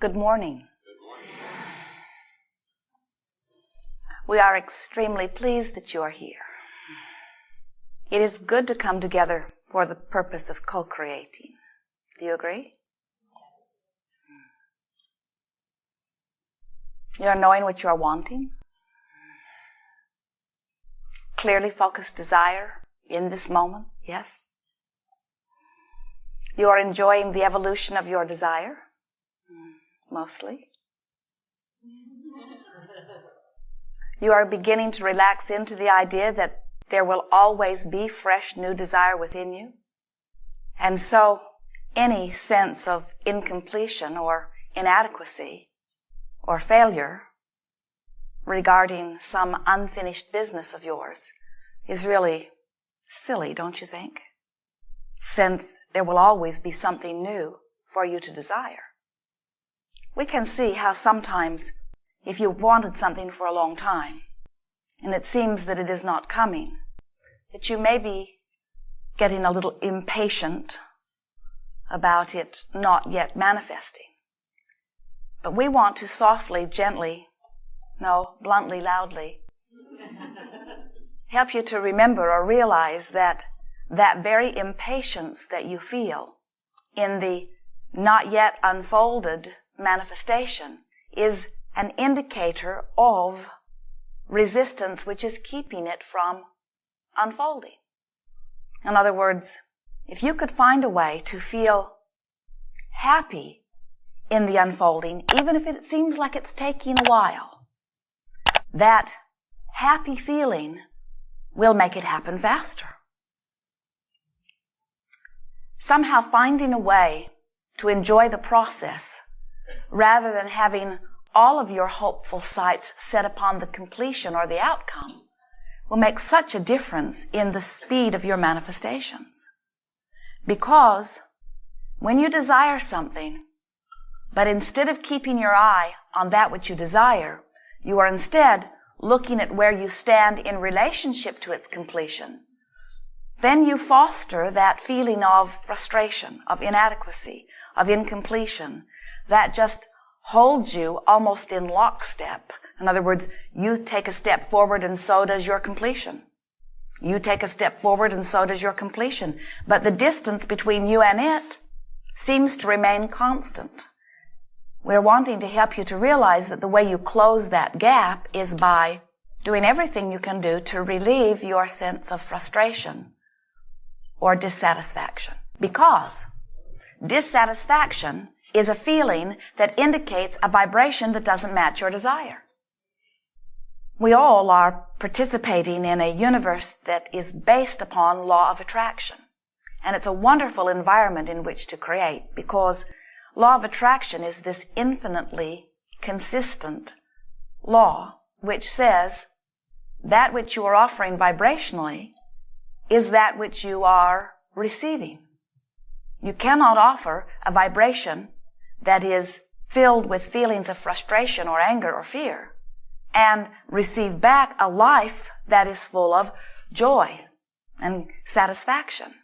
Good morning. We are extremely pleased that you are here. It is good to come together for the purpose of co-creating. Do you agree? Yes. You are knowing what you are wanting. Clearly focused desire in this moment. Yes. You are enjoying the evolution of your desire. Mostly. You are beginning to relax into the idea that there will always be fresh new desire within you. And so any sense of incompletion or inadequacy or failure regarding some unfinished business of yours is really silly, don't you think? Since there will always be something new for you to desire. We can see how sometimes if you've wanted something for a long time and it seems that it is not coming, that you may be getting a little impatient about it not yet manifesting. But we want to softly, gently, no, bluntly, loudly, help you to remember or realize that that very impatience that you feel in the not yet unfolded manifestation is an indicator of resistance which is keeping it from unfolding. In other words, if you could find a way to feel happy in the unfolding, even if it seems like it's taking a while, that happy feeling will make it happen faster. Somehow finding a way to enjoy the process rather than having all of your hopeful sights set upon the completion or the outcome will make such a difference in the speed of your manifestations. Because when you desire something, but instead of keeping your eye on that which you desire, you are instead looking at where you stand in relationship to its completion, then you foster that feeling of frustration, of inadequacy, of incompletion, that just holds you almost in lockstep. In other words, you take a step forward and so does your completion. You take a step forward and so does your completion. But the distance between you and it seems to remain constant. We're wanting to help you to realize that the way you close that gap is by doing everything you can do to relieve your sense of frustration or dissatisfaction. Because dissatisfaction is a feeling that indicates a vibration that doesn't match your desire. We all are participating in a universe that is based upon law of attraction. And it's a wonderful environment in which to create, because law of attraction is this infinitely consistent law which says that which you are offering vibrationally is that which you are receiving. You cannot offer a vibration that is filled with feelings of frustration or anger or fear and receive back a life that is full of joy and satisfaction,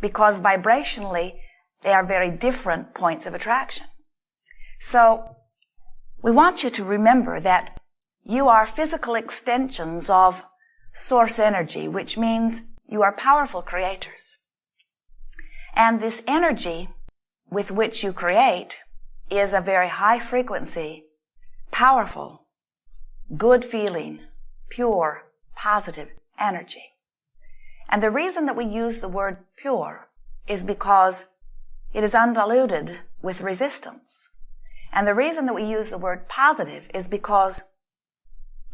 because vibrationally they are very different points of attraction. So we want you to remember that you are physical extensions of source energy, which means you are powerful creators. And this energy with which you create is a very high frequency, powerful, good feeling, pure, positive energy. And the reason that we use the word pure is because it is undiluted with resistance. And the reason that we use the word positive is because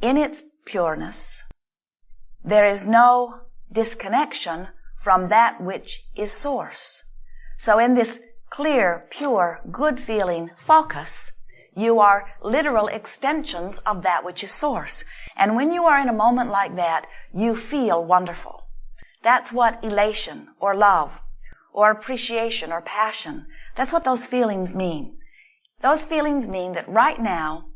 in its pureness, there is no disconnection from that which is source. So in this clear, pure, good feeling focus, you are literal extensions of that which is source. And when you are in a moment like that, you feel wonderful. That's what elation or love or appreciation or passion, that's what those feelings mean. Those feelings mean that right now,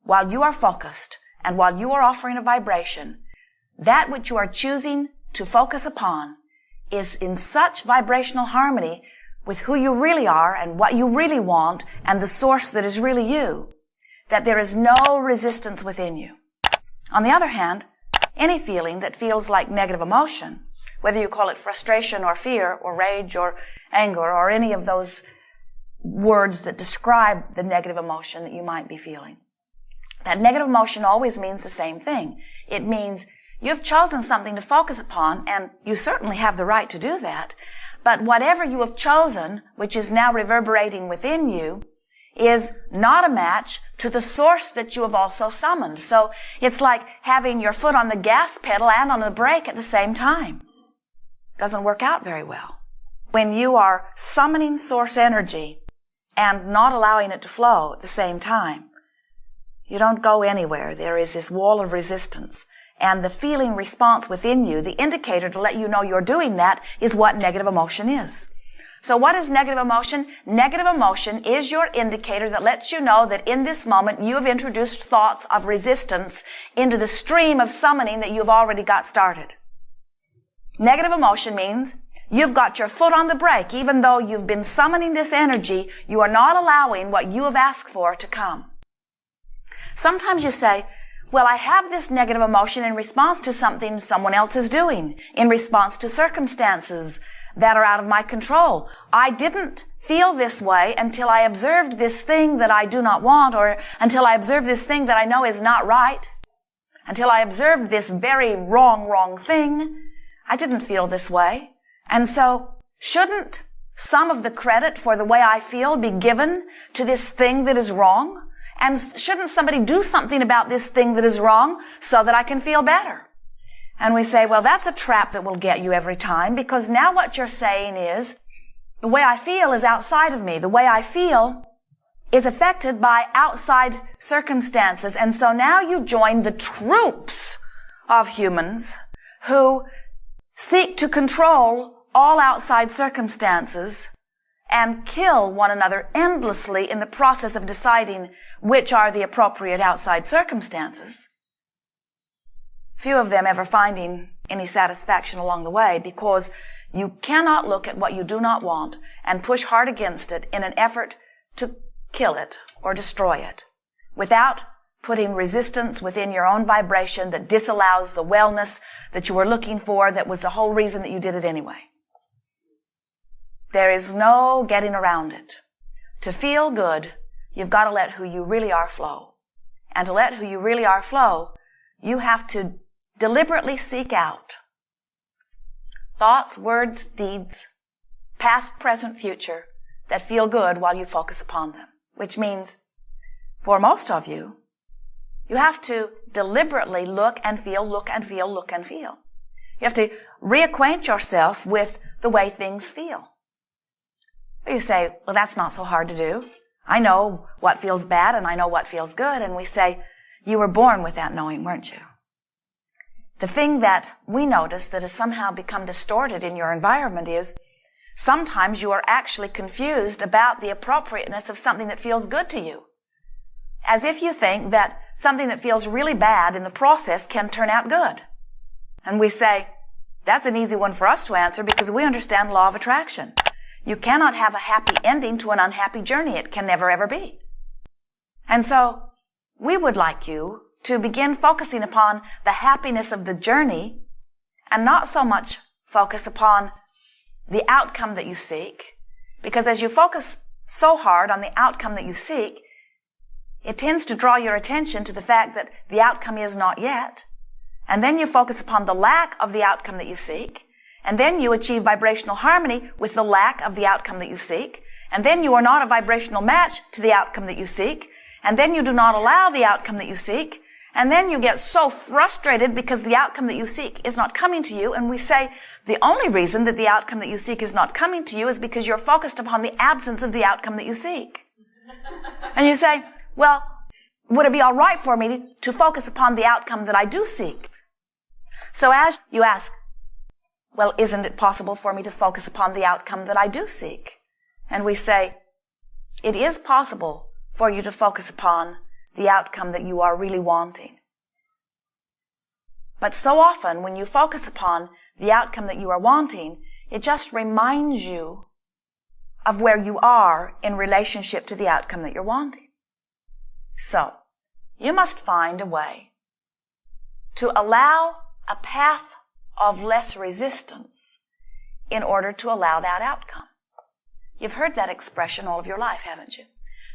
while you are focused and while you are offering a vibration, that which you are choosing to focus upon is in such vibrational harmony with who you really are and what you really want and the source that is really you, that there is no resistance within you. On the other hand, any feeling that feels like negative emotion, whether you call it frustration or fear or rage or anger or any of those words that describe the negative emotion that you might be feeling, that negative emotion always means the same thing. It means you've chosen something to focus upon, and you certainly have the right to do that. But whatever you have chosen, which is now reverberating within you, is not a match to the source that you have also summoned. So it's like having your foot on the gas pedal and on the brake at the same time. Doesn't work out very well. When you are summoning source energy and not allowing it to flow at the same time, you don't go anywhere. There is this wall of resistance. And the feeling response within you, the indicator to let you know you're doing that, is what negative emotion is. So what is negative emotion? Negative emotion is your indicator that lets you know that in this moment you have introduced thoughts of resistance into the stream of summoning that you've already got started. Negative emotion means you've got your foot on the brake. Even though you've been summoning this energy, you are not allowing what you have asked for to come. Sometimes you say, well, I have this negative emotion in response to something someone else is doing, in response to circumstances that are out of my control. I didn't feel this way until I observed this thing that I do not want, or until I observed this thing that I know is not right, until I observed this very wrong thing. I didn't feel this way. And so, shouldn't some of the credit for the way I feel be given to this thing that is wrong? And shouldn't somebody do something about this thing that is wrong so that I can feel better? And we say, well, that's a trap that will get you every time, because now what you're saying is, the way I feel is outside of me. The way I feel is affected by outside circumstances. And so now you join the troops of humans who seek to control all outside circumstances and kill one another endlessly in the process of deciding which are the appropriate outside circumstances. Few of them ever finding any satisfaction along the way, because you cannot look at what you do not want and push hard against it in an effort to kill it or destroy it without putting resistance within your own vibration that disallows the wellness that you were looking for, that was the whole reason that you did it anyway. There is no getting around it. To feel good, you've got to let who you really are flow. And to let who you really are flow, you have to deliberately seek out thoughts, words, deeds, past, present, future, that feel good while you focus upon them. Which means, for most of you, you have to deliberately look and feel, look and feel, look and feel. You have to reacquaint yourself with the way things feel. You say, well, that's not so hard to do. I know what feels bad and I know what feels good. And we say, you were born with that knowing, weren't you? The thing that we notice that has somehow become distorted in your environment is sometimes you are actually confused about the appropriateness of something that feels good to you. As if you think that something that feels really bad in the process can turn out good. And we say, that's an easy one for us to answer because we understand law of attraction. You cannot have a happy ending to an unhappy journey. It can never ever be. And so, we would like you to begin focusing upon the happiness of the journey and not so much focus upon the outcome that you seek. Because as you focus so hard on the outcome that you seek, it tends to draw your attention to the fact that the outcome is not yet. And then you focus upon the lack of the outcome that you seek. And then you achieve vibrational harmony with the lack of the outcome that you seek. And then you are not a vibrational match to the outcome that you seek. And then you do not allow the outcome that you seek. And then you get so frustrated because the outcome that you seek is not coming to you. And we say the only reason that the outcome that you seek is not coming to you is because you're focused upon the absence of the outcome that you seek. And you say, well, would it be all right for me to focus upon the outcome that I do seek? So as you ask, well, isn't it possible for me to focus upon the outcome that I do seek? And we say, it is possible for you to focus upon the outcome that you are really wanting. But so often, when you focus upon the outcome that you are wanting, it just reminds you of where you are in relationship to the outcome that you're wanting. So, you must find a way to allow a path of less resistance in order to allow that outcome. You've heard that expression all of your life, haven't you?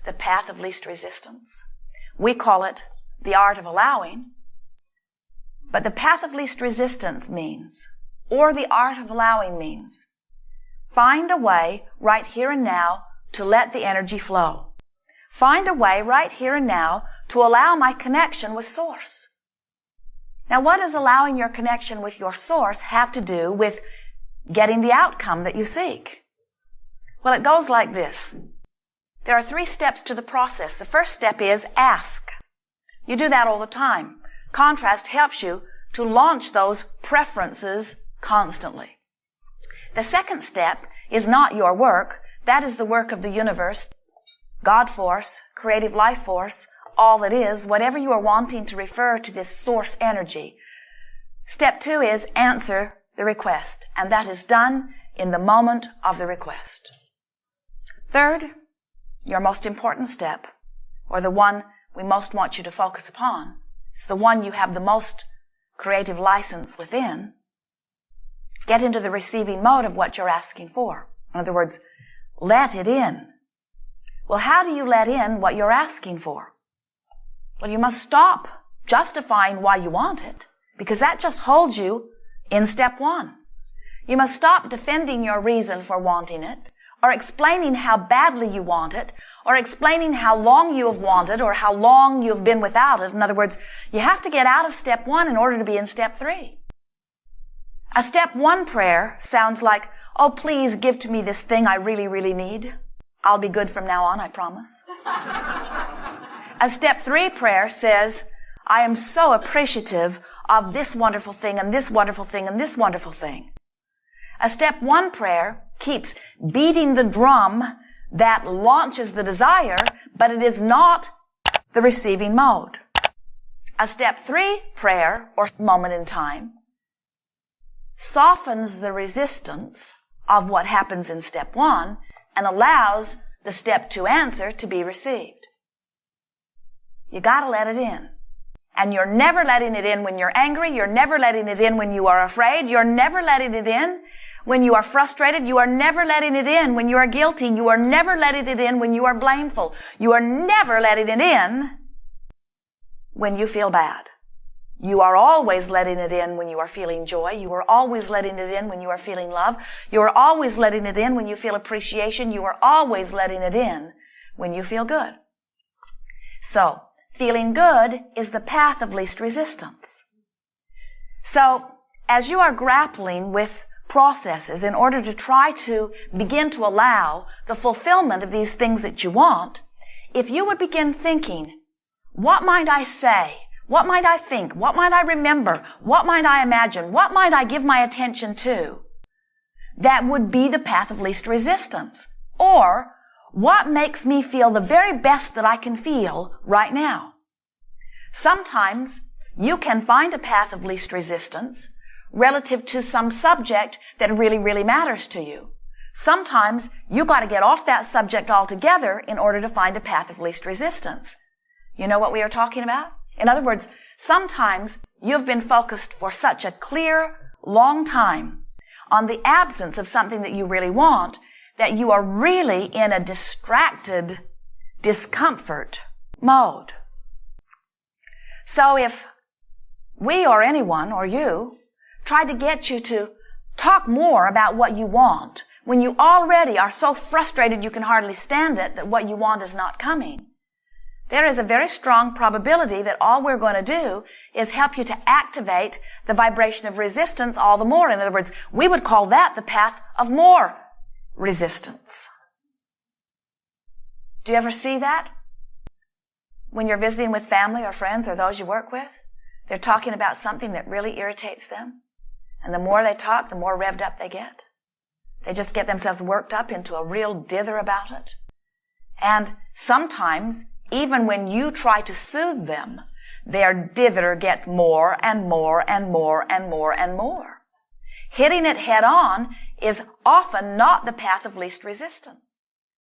The path of least resistance. We call it the art of allowing. But the path of least resistance means, or the art of allowing means, find a way right here and now to let the energy flow. Find a way right here and now to allow my connection with Source. Now, what does allowing your connection with your Source have to do with getting the outcome that you seek? Well, it goes like this. There are 3 steps to the process. The first step is ask. You do that all the time. Contrast helps you to launch those preferences constantly. The second step is not your work. That is the work of the universe, God force, creative life force, all that is, whatever you are wanting to refer to this source energy. Step 2 is answer the request, and that is done in the moment of the request. Third, your most important step, or the one we most want you to focus upon, it's the one you have the most creative license within. Get into the receiving mode of what you're asking for. In other words, let it in. Well, how do you let in what you're asking for? Well, you must stop justifying why you want it, because that just holds you in step 1. You must stop defending your reason for wanting it, or explaining how badly you want it, or explaining how long you have wanted, or how long you've been without it. In other words, you have to get out of step 1 in order to be in step 3. A step 1 prayer sounds like, oh, please give to me this thing I really, really need. I'll be good from now on, I promise. A step 3 prayer says, I am so appreciative of this wonderful thing and this wonderful thing and this wonderful thing. A step 1 prayer keeps beating the drum that launches the desire, but it is not the receiving mode. A step 3 prayer, or moment in time, softens the resistance of what happens in step 1 and allows the step 2 answer to be received. You gotta let it in. And you're never letting it in when you're angry. You're never letting it in when you are afraid. You're never letting it in when you are frustrated. You are never letting it in when you are guilty. You are never letting it in when you are blameful. You are never letting it in when you feel bad. You are always letting it in when you are feeling joy. You are always letting it in when you are feeling love. You are always letting it in when you feel appreciation. You are always letting it in when you feel good. So, feeling good is the path of least resistance. So, as you are grappling with processes in order to try to begin to allow the fulfillment of these things that you want, if you would begin thinking, what might I say? What might I think? What might I remember? What might I imagine? What might I give my attention to? That would be the path of least resistance. Or, what makes me feel the very best that I can feel right now? Sometimes you can find a path of least resistance relative to some subject that really, really matters to you. Sometimes you got to get off that subject altogether in order to find a path of least resistance. You know what we are talking about? In other words, sometimes you've been focused for such a clear, long time on the absence of something that you really want that you are really in a distracted discomfort mode. So if we or anyone or you try to get you to talk more about what you want when you already are so frustrated you can hardly stand it that what you want is not coming, there is a very strong probability that all we're going to do is help you to activate the vibration of resistance all the more. In other words, we would call that the path of more resistance. Do you ever see that? When you're visiting with family or friends or those you work with, they're talking about something that really irritates them. And the more they talk, the more revved up they get. They just get themselves worked up into a real dither about it. And sometimes, even when you try to soothe them, their dither gets more and more and more and more and more. Hitting it head on is often not the path of least resistance.